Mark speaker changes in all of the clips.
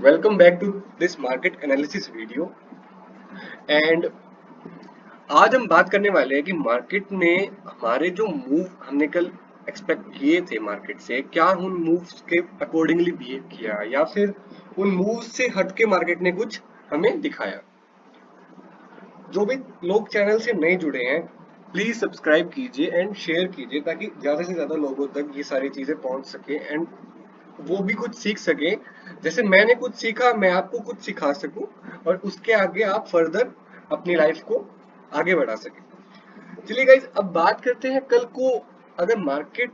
Speaker 1: Welcome back to this market analysis video and आज हम बात करने वाले हैं कि मार्केट ने हमारे जो मूव हमने कल एक्सपेक्ट किए थे मार्केट से, क्या उन मूव्स के अकॉर्डिंगली बिहेव किया या फिर उन मूव्स से हटके मार्केट ने कुछ हमें दिखाया। जो भी लोग चैनल से नए जुड़े हैं प्लीज सब्सक्राइब कीजिए एंड शेयर कीजिए ताकि ज्यादा से ज्यादा लोगों तक ये सारी चीजें पहुंच सके एंड वो भी कुछ सीख सके। जैसे मैंने कुछ सीखा मैं आपको कुछ सिखा सकूं और उसके आगे आप फर्दर अपनी लाइफ को आगे बढ़ा सके। चलिए गाइज अब बात करते हैं कल को। अगर मार्केट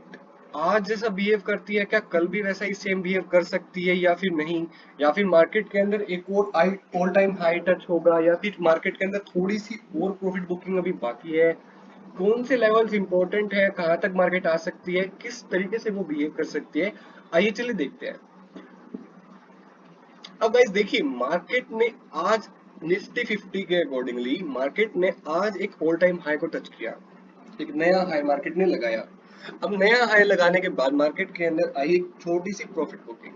Speaker 1: आज जैसा बिहेव करती है क्या कल भी वैसा ही सेम बिहेव कर सकती है या फिर नहीं, या फिर मार्केट के अंदर एक और ऑल टाइम हाई टच होगा या फिर मार्केट के अंदर थोड़ी सी और प्रॉफिट बुकिंग अभी बाकी है। कौन से लेवल्स इंपॉर्टेंट है, कहां तक मार्केट आ सकती है, किस तरीके से वो बिहेव कर सकती है, आइए चलिए देखते हैं। अब गाइस देखिए मार्केट ने आज निफ्टी 50 के अकॉर्डिंगली मार्केट ने आज एक ऑल टाइम हाई को टच किया, एक नया हाई मार्केट ने लगाया। अब नया हाई लगाने के बाद मार्केट के अंदर आई एक छोटी सी प्रॉफिट बुकिंग,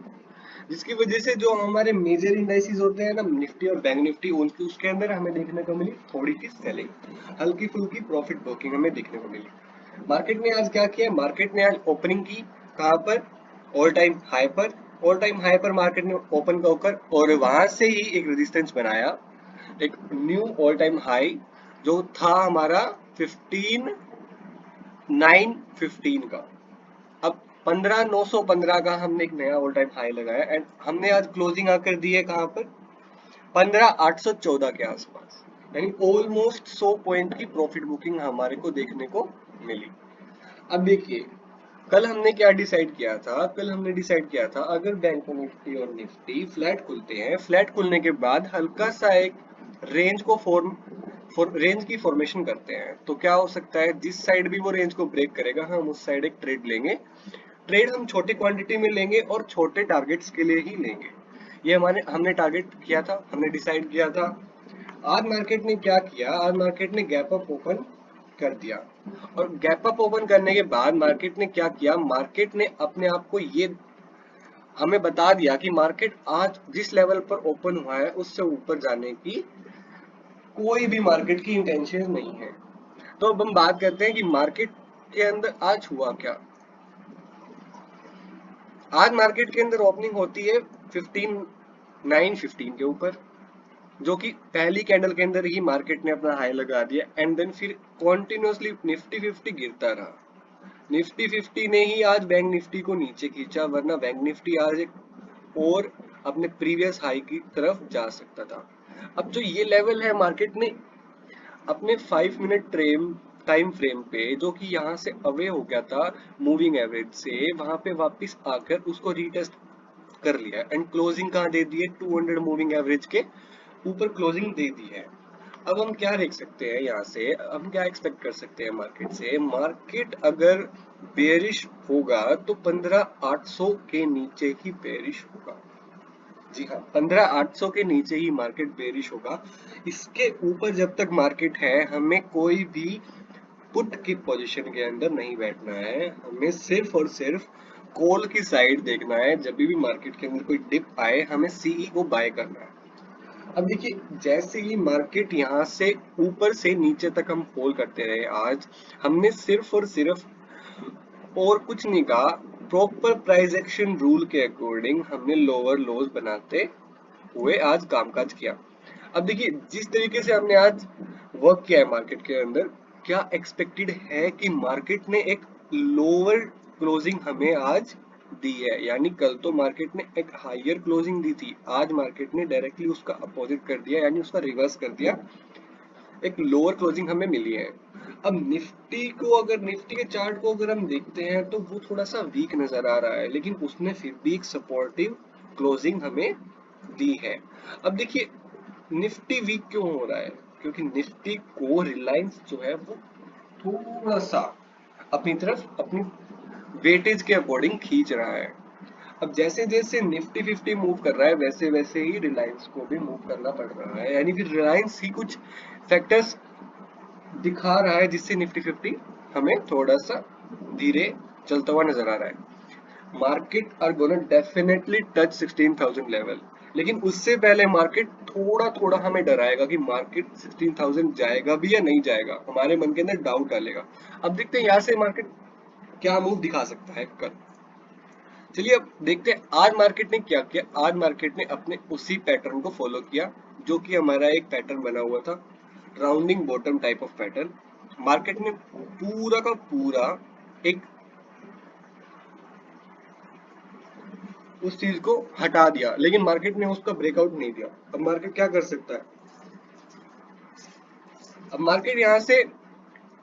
Speaker 1: जिसकी वजह से जो हमारे मेजर इंडाइसेस होते हैं ना निफ्टी और बैंक निफ्टी उनकी उसके अंदर हमें देखने को मिली थोड़ी सी सेलिंग, हल्की फुल्की प्रॉफिट बुकिंग हमें देखने को मिली। मार्केट ने आज क्या किया, मार्केट ने आज ओपनिंग की कहां पर, ऑल टाइम हाई पर। ऑल टाइम हाई पर मार्केट ने ओपन होकर और वहां से ही एक रेजिस्टेंस बनाया, एक न्यू ऑल टाइम हाई जो था हमारा 15,915 का। अब 15,915 का हमने एक नया ऑल टाइम हाई लगाया एंड हमने आज क्लोजिंग आकर दी है कहां पर, 15,814 के आसपास, यानी ऑलमोस्ट 100 पॉइंट की प्रॉफिट बुकिंग हमारे को देखने को मिली। अब देखिए कल हमने क्या डिसाइड किया था, कल हमने डिसाइड किया था अगर बैंक निफ्टी और निफ्टी फ्लैट खुलते हैं, फ्लैट खुलने के बाद हल्का सा एक रेंज को रेंज की फॉर्मेशन करते हैं तो क्या हो सकता है, जिस साइड भी वो रेंज को ब्रेक करेगा हम उस साइड एक ट्रेड लेंगे। ट्रेड हम छोटी क्वांटिटी में लेंगे और छोटे टारगेट्स के लिए ही लेंगे। ये हमारे हमने टारगेट किया था, हमने डिसाइड किया था। आज मार्केट ने क्या किया, आज मार्केट ने गैप अप ओपन कर दिया और गैप अप ओपन करने के बाद मार्केट ने क्या किया, मार्केट ने अपने आप को ये हमें बता दिया कि मार्केट आज जिस लेवल पर ओपन हुआ है उससे ऊपर जाने की कोई भी मार्केट की इंटेंशन नहीं है। तो अब हम बात करते हैं कि मार्केट के अंदर आज हुआ क्या। आज मार्केट के अंदर ओपनिंग होती है 15,915 के ऊपर, जो कि पहली कैंडल के अंदर ही मार्केट ने अपना हाई लगा दिया एंड देन फिर कॉन्टिन्यूसली निफ्टी 50 गिरता रहा। निफ्टी 50 ने ही आज बैंक निफ्टी को नीचे खींचा, वरना बैंक निफ्टी आज एक और अपने प्रीवियस हाई की तरफ जा सकता था। अब जो ये लेवल है मार्केट ने अपने 5 मिनट टाइम फ्रेम पे जो कि यहाँ से अवे हो गया था मूविंग एवरेज से, वहां पे वापस आकर उसको रीटेस्ट कर लिया एंड क्लोजिंग कहाँ दे दी है, 200 मूविंग एवरेज के ऊपर क्लोजिंग दे दी है। अब हम क्या देख सकते हैं, यहाँ से हम क्या एक्सपेक्ट कर सकते हैं मार्केट से, मार्केट अगर बेरिश होगा तो 15,800 के नीचे ही बेरिश होगा। जी हाँ, 15,800 के नीचे ही मार्केट बेरिश होगा। इसके ऊपर जब तक मार्केट है हमें कोई भी पुट की पोजीशन के अंदर नहीं बैठना है, हमें सिर्फ और सिर्फ कॉल की साइड देखना है। जब भी मार्केट के अंदर कोई डिप आए हमें सीई को बाय करना है। अब देखिए जैसे ही मार्केट यहाँ से ऊपर से नीचे तक हम फॉल करते रहे, आज हमने सिर्फ और सिर्फ और कुछ नहीं कहा, प्रॉपर प्राइस एक्शन रूल के अकॉर्डिंग हमने लोअर लोज बनाते हुए आज कामकाज किया। अब देखिए जिस तरीके से हमने आज वर्क किया है मार्केट के अंदर, क्या एक्सपेक्टेड है कि मार्केट ने एक लोअर क्लोजिंग हमें आज दी है, यानी कल तो मार्केट ने एक हायर क्लोजिंग दी थी, आज मार्केट ने डायरेक्टली उसका अपोजिट कर दिया यानी उसका रिवर्स कर दिया, एक लोअर क्लोजिंग हमें मिली है। अब निफ्टी को अगर निफ्टी के चार्ट को अगर हम देखते हैं तो वो थोड़ा सा वीक नजर आ रहा है, लेकिन उसने फिर भी एक सपोर्टिव क्लोजिंग हमें दी है। अब देखिए निफ्टी वीक क्यों हो रहा है, क्योंकि निफ्टी को रिलायंस जो है वो थोड़ा सा अपनी तरफ अपनी वेटेज के अकॉर्डिंग खींच रहा है। अब जैसे जैसे निफ्टी 50 मूव कर रहा है वैसे वैसे ही रिलायंस को भी मूव करना पड़ रहा है, यानी फिर रिलायंस ही कुछ फैक्टर्स दिखा रहा है जिससे निफ्टी 50 हमें थोड़ा सा धीरे चलता हुआ नजर आ रहा है। Market are gonna definitely touch 16,000 level, लेकिन उससे पहले मार्केट थोड़ा थोड़ा हमें डराएगा कि मार्केट 16,000 जाएगा भी या नहीं जाएगा, हमारे मन के अंदर डाउट डालेगा। अब देखते हैं यहाँ से मार्केट क्या मूव दिखा सकता है कल। चलिए अब देखते हैं आज मार्केट ने क्या किया। आज मार्केट ने अपने उसी पैटर्न को फॉलो किया जो कि हमारा एक पैटर्न बना हुआ था, rounding bottom type of pattern. Market ने पूरा का पूरा एक उस चीज को हटा दिया, लेकिन मार्केट ने उसका ब्रेकआउट नहीं दिया। अब मार्केट क्या कर सकता है, अब मार्केट यहाँ से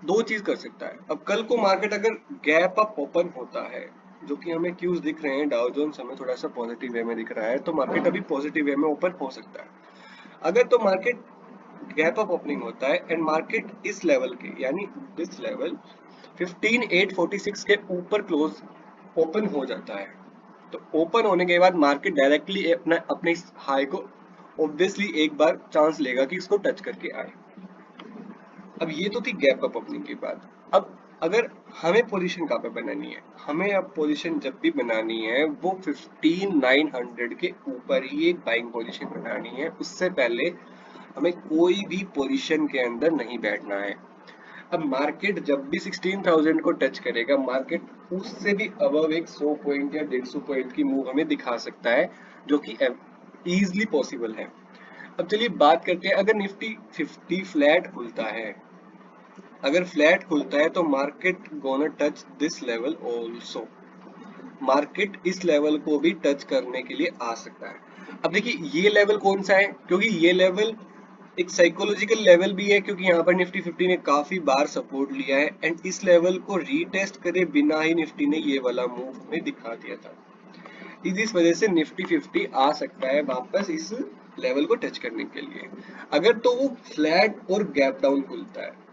Speaker 1: दो चीज कर सकता है। अब कल को मार्केट अगर गैप अप ओपन होता है, जो कि हमें क्यूज दिख रहे हैं, डाउ जोन्स हमें थोड़ा सा पॉजिटिव वे में दिख रहा है, तो मार्केट अभी पॉजिटिव वे में ओपन हो सकता है। अगर तो मार्केट गैप अप ओपनिंग होता है एंड मार्केट इस लेवल के यानी दिस लेवल 15,846 के ऊपर क्लोज ओपन हो जाता है, तो ओपन होने के बाद मार्केट डायरेक्टली अपना अपने इस हाई को ऑब्वियसली एक बार चांस लेगा कि इसको टच करके आए। अब ये तो थी गैप अप ओपनिंग की बात। अब अगर हमें पोजीशन कहाँ पे बनानी है, हमें अब पोजीशन जब भी बनानी है वो 15,900 के ऊपर ही एक बाइंग पोजीशन बनानी है। उससे पहले हमें कोई भी पोजीशन के अंदर नहीं बैठना है। अब मार्केट जब भी 16,000 को टच करेगा, मार्केट उससे भी अबव एक 100 पॉइंट या 150 पॉइंट की मूव हमें दिखा सकता है, जो कि इजिली पॉसिबल है। अब चलिए बात करते हैं, अगर निफ्टी 50 फ्लैट खुलता है, अगर फ्लैट खुलता है तो market gonna touch this level also, market इस लेवल को भी टच करने के लिए आ सकता है। अब देखिए ये लेवल कौन सा है, क्योंकि ये लेवल एक साइकोलॉजिकल लेवल भी है, क्योंकि यहाँ पर निफ्टी 50 ने काफी बार सपोर्ट लिया है एंड इस लेवल को रीटेस्ट करे बिना ही निफ्टी ने ये वाला मूव हमें दिखा दिया था। इस वजह से निफ्टी 50 आ सकता है वापस इस लेवल को टच करने के लिए, अगर तो वो फ्लैट और गैप डाउन खुलता है।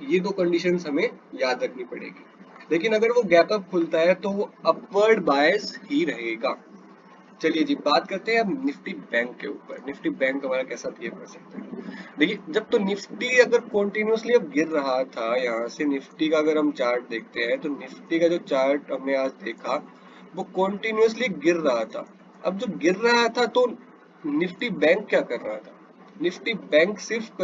Speaker 1: ये दो कंडीशंस हमें याद रखनी पड़ेगी। लेकिन अगर वो गैप अप खुलता है तो वो अपवर्ड बायस ही रहेगा। चलिए जी बात करते हैं अब निफ्टी बैंक के ऊपर। निफ्टी बैंक हमारा कैसा बिहेव कर सकता है। देखिए जब तो निफ्टी अगर कॉन्टिन्यूसली अब गिर रहा था, यहाँ से निफ्टी का अगर हम चार्ट देखते हैं तो निफ्टी का जो चार्ट हमने आज देखा वो कॉन्टिन्यूसली गिर रहा था। अब जो गिर रहा था तो निफ्टी बैंक क्या कर रहा था, निफ्टी बैंक सिर्फ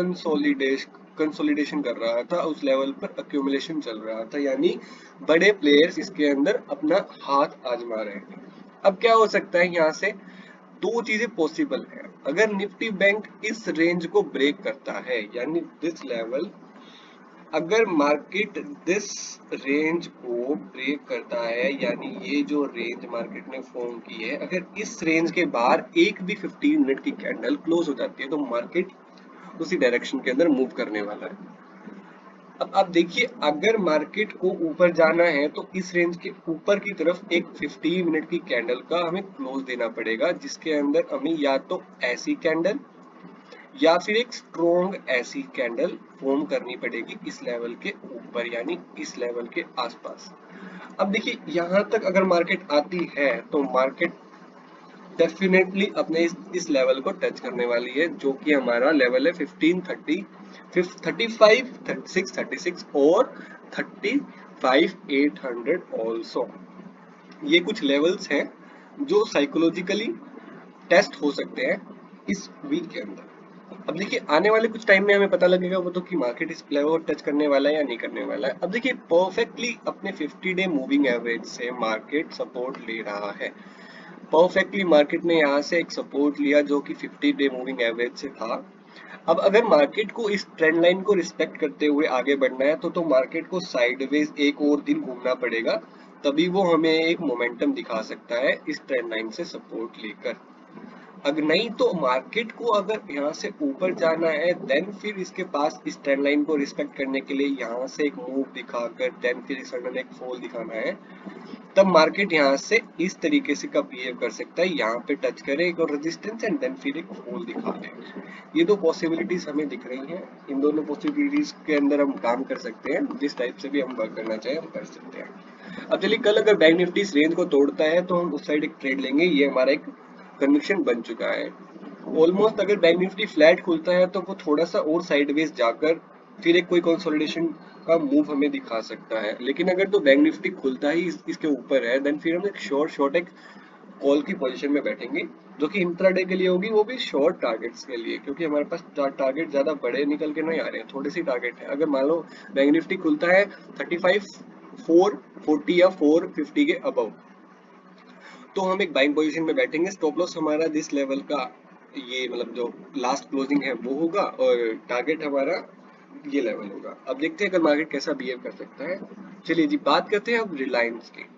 Speaker 1: कंसोलिडेशन कर रहा था, उस लेवल पर अक्यूमुलेशन चल रहा था, यानी बड़े प्लेयर्स इसके अंदर अपना हाथ आजमा रहे थे। अब क्या हो सकता है, यहाँ से दो चीजें पॉसिबल है। अगर निफ्टी बैंक इस रेंज को ब्रेक करता है, यानी दिस लेवल, अगर मार्केट दिस रेंज को ब्रेक करता है, यानी ये जो रेंज मार्केट ने फॉर्म की है, अगर इस रेंज के बाहर एक भी 15 मिनट की कैंडल क्लोज हो जाती है तो मार्केट उसी डायरेक्शन के अंदर मूव करने वाला है। अब आप देखिए अगर मार्केट को ऊपर जाना है तो इस रेंज के ऊपर की तरफ एक 15 मिनट की कैंडल का हमें क्लोज देना पड़ेगा, जिसके अंदर हमें या तो ऐसी कैंडल या फिर एक स्ट्रॉन्ग ऐसी कैंडल फॉर्म करनी पड़ेगी इस लेवल के ऊपर, यानी इस लेवल के आसपास। अब देखिए यहाँ तक अगर मार्केट आती है तो मार्केट डेफिनेटली अपने इस लेवल को टच करने वाली है, जो कि हमारा लेवल है 1530, 35, 36, 36 और 35,800 ऑल्सो। ये कुछ लेवल्स हैं जो साइकोलॉजिकली टेस्ट हो सकते हैं इस वीक के अंदर। अब देखिए आने वाले कुछ टाइम में हमें पता लगेगा वो तो कि मार्केट इस लेवल को टच करने वाला है या नहीं करने वाला है। अब देखिए परफेक्टली अपने 50 डे मूविंग एवरेज से मार्केट सपोर्ट ले रहा है, परफेक्टली मार्केट ने यहाँ से एक सपोर्ट लिया जो कि 50 डे मूविंग एवरेज से था। अब अगर मार्केट को इस ट्रेंड लाइन को रिस्पेक्ट करते हुए आगे बढ़ना है तो मार्केट को साइडवेज एक और दिन घूमना पड़ेगा, तभी वो हमें एक मोमेंटम दिखा सकता है इस ट्रेंड लाइन से सपोर्ट लेकर। अगर नहीं तो मार्केट को अगर यहाँ से ऊपर जाना है देन फिर इसके पास इस ट्रेंड लाइन को रिस्पेक्ट करने के लिए यहाँ से एक मूव दिखाकर देन फिर सडन एक फॉल दिखाना है, तब मार्केट यहाँ से इस तरीके से का बिहेव कर सकता है, यहाँ पे टच करे एक और रेजिस्टेंस एंड देन फिर एक फॉल दिखा दे। ये दो पॉसिबिलिटीज हमें दिख रही हैं, इन दोनों पॉसिबिलिटीज के अंदर हम काम कर सकते हैं, जिस टाइप से भी हम वर्क करना चाहें हम कर सकते हैं। अब चलिए कल अगर बैंक निफ्टी इस रेंज को तोड़ता है तो हम उस साइड एक ट्रेड लेंगे, ये हमारा एक कन्विक्शन बन चुका है। ऑलमोस्ट अगर बैंक निफ्टी फ्लैट खुलता है तो वो थोड़ा सा और साइडवेज जाकर फिर एक कोई कंसोलिडेशन का मूव हमें दिखा सकता है, लेकिन अगर तो बैंक निफ्टी खुलता ही इसके ऊपर है देन फिर हम एक शॉर्ट एक कॉल की पोजीशन में बैठेंगे जो कि इंट्राडे के लिए होगी, वो भी शॉर्ट टारगेट्स के लिए, क्योंकि हमारे पास टारगेट ज्यादा बड़े निकल के नहीं आ रहे हैं, थोड़ी सी टारगेट है। अगर मान लो बैंक निफ्टी खुलता है 35 440 या 450 के अबव, तो हम एक बाइंग पोजीशन में बैठेंगे। स्टॉप लॉस हमारा दिस लेवल का, ये मतलब जो लास्ट क्लोजिंग है वो होगा, और टारगेट हमारा ये लेवल होगा। अब देखते हैं कल मार्केट कैसा बिहेव कर सकता है। चलिए जी, बात करते हैं अब रिलायंस की।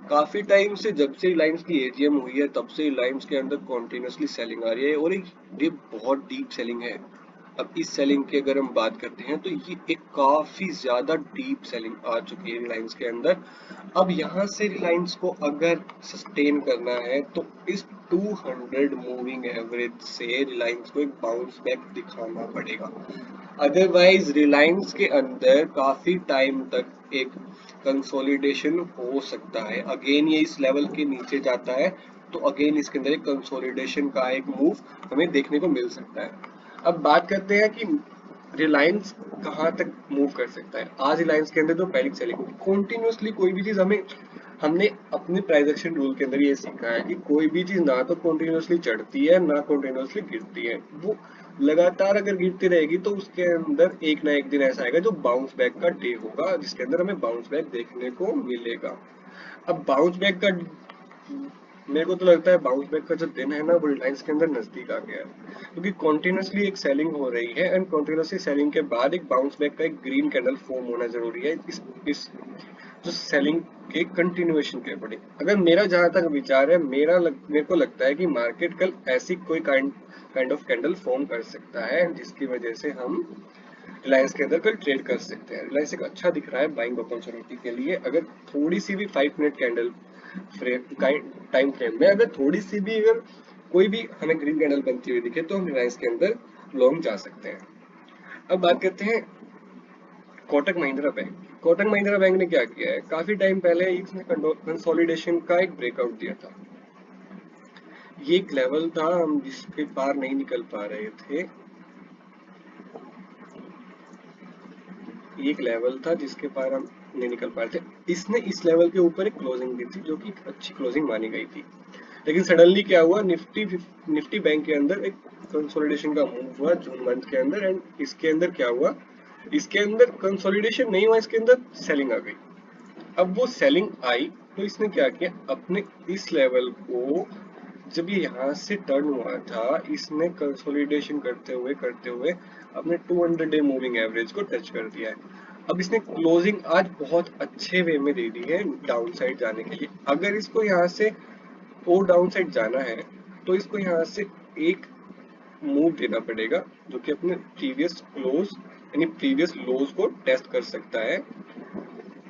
Speaker 1: काफी टाइम से, जब से रिलायंस की एजीएम हुई है, तब से रिलायंस के अंदर कॉन्टिन्यूसली सेलिंग आ रही है, और ये बहुत डीप सेलिंग है। अब इस सेलिंग की अगर हम बात करते हैं, तो ये एक काफी ज्यादा डीप सेलिंग आ चुकी है रिलायंस के अंदर। अब यहाँ से रिलायंस को अगर सस्टेन करना है, तो इस 200 मूविंग एवरेज से रिलायंस को एक बाउंस बैक दिखाना पड़ेगा। अदरवाइज रिलायंस के अंदर काफी टाइम तक एक कंसोलिडेशन हो सकता है। अगेन ये इस लेवल के नीचे जाता है, तो अगेन इसके अंदर एक कंसोलिडेशन का एक मूव हमें देखने को मिल सकता है। अब बात करते हैं कि रिलायंस कहाँ तक मूव कर सकता है। आज रिलायंस के अंदर जो पहली सेलिंग कंटिन्यूसली, कोई भी चीज हमने अपने प्राइस एक्शन रूल के अंदर ये सीखा है कि कोई भी चीज ना तो कंटिन्यूसली चढ़ती है ना कंटिन्यूसली गिरती है। वो लगातार अगर गिरती रहेगी, तो उसके अंदर एक ना एक दिन ऐसा आएगा जो बाउंस बैक का डे होगा, जिसके अंदर हमें बाउंस बैक देखने को मिलेगा। अब बाउंस बैक का, मेरे को तो लगता है बाउंस बैक का जो दिन है ना, वो रिलायंस के अंदर नजदीक आ गया है, क्योंकि कॉन्टिन्यूसली एक सेलिंग हो रही है, एंड कॉन्टिन्यूसली सेलिंग के बाद एक बाउंस बैक का एक ग्रीन कैंडल फॉर्म होना जरूरी है इस जो सेलिंग के कंटिन्यूएशन के अकॉर्डिंग। अगर मेरा जहां तक विचार है, मेरे को लगता है कि मार्केट कल ऐसी कोई काइंड ऑफ कैंडल फॉर्म कर सकता है, जिसकी वजह से हम रिलायंस के अंदर कल ट्रेड कर सकते हैं। रिलायंस एक अच्छा दिख रहा है बाइंग अपॉर्चुनिटी के लिए। अगर थोड़ी सी भी 5 minute candle frame time frame में, अगर थोड़ी सी भी, अगर कोई भी हमें ग्रीन कैंडल बनती हुई दिखे, तो हम रिलायंस के अंदर लॉन्ग जा सकते हैं। अब बात करते हैं कोटक महिंद्रा बैंक। कोटक महिंद्रा बैंक ने क्या किया है, काफी टाइम पहले इसने कंसोलिडेशन का एक ब्रेकआउट दिया था। ये एक लेवल था हम जिसके पार नहीं निकल पा रहे थे, ये एक लेवल था जिसके पार हम नहीं निकल पा रहे थे। इसने इस लेवल के ऊपर एक क्लोजिंग दी थी, जो कि एक अच्छी क्लोजिंग मानी गई थी। लेकिन सडनली क्या हुआ, निफ्टी बैंक के अंदर एक कंसोलिडेशन का मूव हुआ जून मंथ के अंदर, एंड इसके अंदर क्या हुआ, इसके अंदर कंसोलिडेशन नहीं हुआ, इसके अंदर सेलिंग आ गई। अब वो सेलिंग आई, तो इसने क्या किया, अपने इस लेवल को, जब ये यहाँ से टर्न हुआ था, इसने कंसोलिडेशन करते हुए अपने 200 डे मूविंग एवरेज को टच कर दिया है। अब इसने क्लोजिंग आज बहुत अच्छे वे में दे दी है डाउन साइड जाने के लिए। अगर इसको यहाँ से और डाउन साइड जाना है, तो इसको यहाँ से एक मूव देना पड़ेगा, जो कि अपने प्रीवियस क्लोज यानी प्रीवियस लोज को टेस्ट कर सकता है।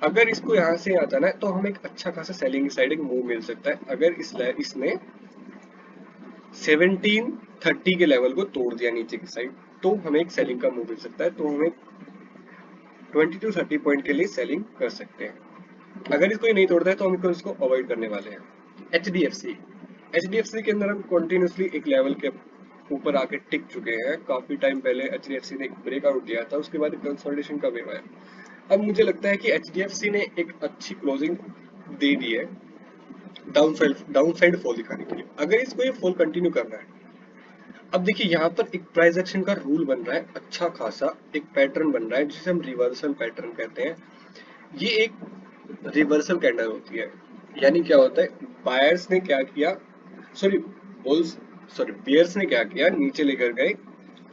Speaker 1: अगर इसको यहाँ से आ जाना है, तो हमें एक अच्छा खासा सेलिंग साइड एक मूव मिल सकता है। अगर इसने 1730 के लेवल को तोड़ दिया नीचे की साइड, तो हमें एक सेलिंग का मूव मिल सकता है, तो हमें 20 to 30 पॉइंट के लिए सेलिंग कर सकते हैं। अगर इसको ये नहीं तोड़ता है, तो हम इसको अवॉइड करने वाले हैं। एच डी एफ सी के अंदर हम कंटिन्यूसली एक लेवल के ऊपर आके टिक चुके हैं। काफी टाइम पहले एच डी एफ सी ने एक ब्रेकआउट दिया था, उसके बाद कंसोलिडेशन का वेव आया। अब मुझे लगता है कि एच डी एफ सी ने एक अच्छी क्लोजिंग दे दी है डाउन साइड फॉल दिखाने के लिए, अगर इसको ये फॉल कंटिन्यू करना है। अब देखिए, यहाँ पर एक प्राइस एक्शन का रूल बन रहा है, अच्छा खासा एक पैटर्न बन रहा है, जिसे हम रिवर्सल पैटर्न कहते हैं। ये एक रिवर्सल कैंडल होती है। यानी क्या होता है, बायर्स ने क्या किया, सॉरी बुल्स सॉरी बियर्स ने क्या किया, नीचे लेकर गए,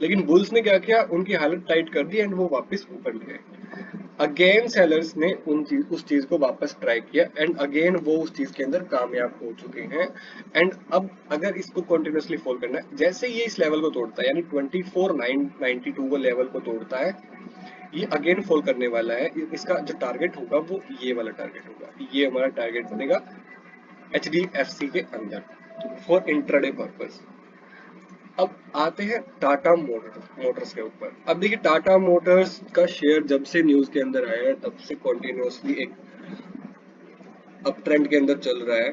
Speaker 1: लेकिन बुल्स ने क्या किया, उनकी हालत टाइट कर दी, एंड वो वापस ऊपर ले गए। अगेन सेलर्स ने उस चीज को वापस ट्राई किया, एंड अगेन वो उस चीज के अंदर कामयाब हो चुके हैं। एंड अब अगर इसको कंटिन्यूसली फॉल करना है, जैसे ये इस लेवल को तोड़ता है, यानी 24,992 को लेवल को तोड़ता है, ये अगेन फॉल करने वाला है। इसका जो टारगेट होगा, वो ये वाला टारगेट होगा, ये हमारा टारगेट बनेगा एच डी एफ सी के अंदर फॉर इंट्राडे पर्पज। अब आते हैं टाटा मोटर्स के ऊपर। अब देखिए, टाटा मोटर्स का शेयर जब से न्यूज के अंदर आया है, तब से कॉन्टिन्यूसली एक अप ट्रेंड के अंदर चल रहा है।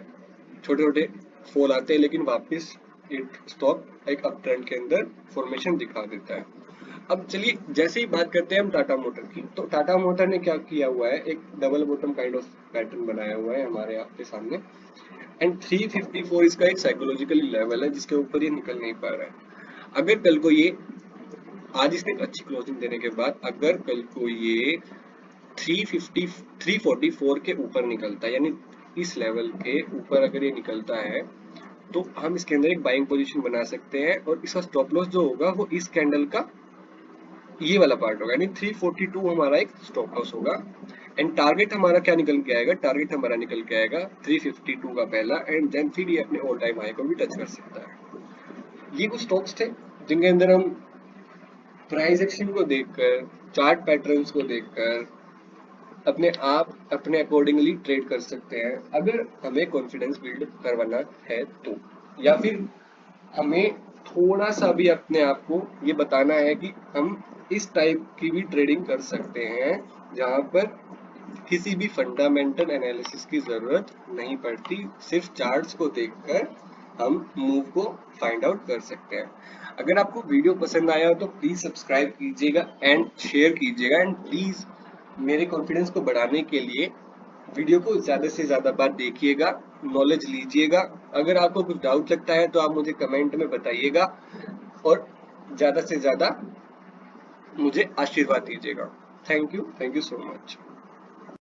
Speaker 1: छोटे छोटे फॉल आते हैं, लेकिन वापस स्टॉक एक अप ट्रेंड के अंदर फॉर्मेशन दिखा देता है। अब चलिए, जैसे ही बात करते हैं हम टाटा मोटर की, तो टाटा मोटर ने क्या किया हुआ है, एक double bottom kind of pattern बनाया हुआ है हमारे आपके सामने। एंड 354 इसका एक साइकोलॉजिकली लेवल है जिसके ऊपर ये निकल नहीं पा रहा है। अगर कल को ये आज इसने अच्छी क्लोजिंग देने के बाद अगर कल को ये 350 344 के ऊपर निकलता है, यानी इस लेवल के ऊपर अगर ये निकलता है, तो हम इसके अंदर एक बाइंग पोजीशन बना सकते हैं और इसका स्टॉप लॉस जो होगा वो इस कैंडल का ये वाला पार्ट होगा, यानी 342 हमारा एक स्टॉप लॉस होगा। एंड टारगेट हमारा क्या निकल के आएगा, टारगेट हमारा निकल के आएगा 352 का पहला, एंड देन फिर ये अपने ऑल टाइम हाई को भी टच कर सकता है। ये कुछ स्टॉक्स थे जिनके अंदर हम प्राइस एक्शन को देखकर, चार्ट पैटर्न्स को देखकर अपने आप अपने अकॉर्डिंगली ट्रेड कर सकते हैं, अगर हमें कॉन्फिडेंस बिल्ड करवाना है तो, या फिर हमें थोड़ा सा भी अपने आप को ये बताना है कि हम इस टाइप की भी ट्रेडिंग कर सकते हैं जहां पर किसी भी फंडामेंटल एनालिसिस की जरूरत नहीं पड़ती, सिर्फ चार्ट्स को देखकर हम मूव को फाइंड आउट कर सकते हैं। अगर आपको वीडियो पसंद आया हो तो प्लीज सब्सक्राइब कीजिएगा एंड शेयर कीजिएगा, एंड प्लीज मेरे कॉन्फिडेंस को बढ़ाने के लिए वीडियो को ज्यादा से ज्यादा बार देखिएगा, नॉलेज लीजिएगा। अगर आपको कुछ डाउट लगता है तो आप मुझे कमेंट में बताइएगा और ज्यादा से ज्यादा मुझे आशीर्वाद दीजिएगा। Thank you so much.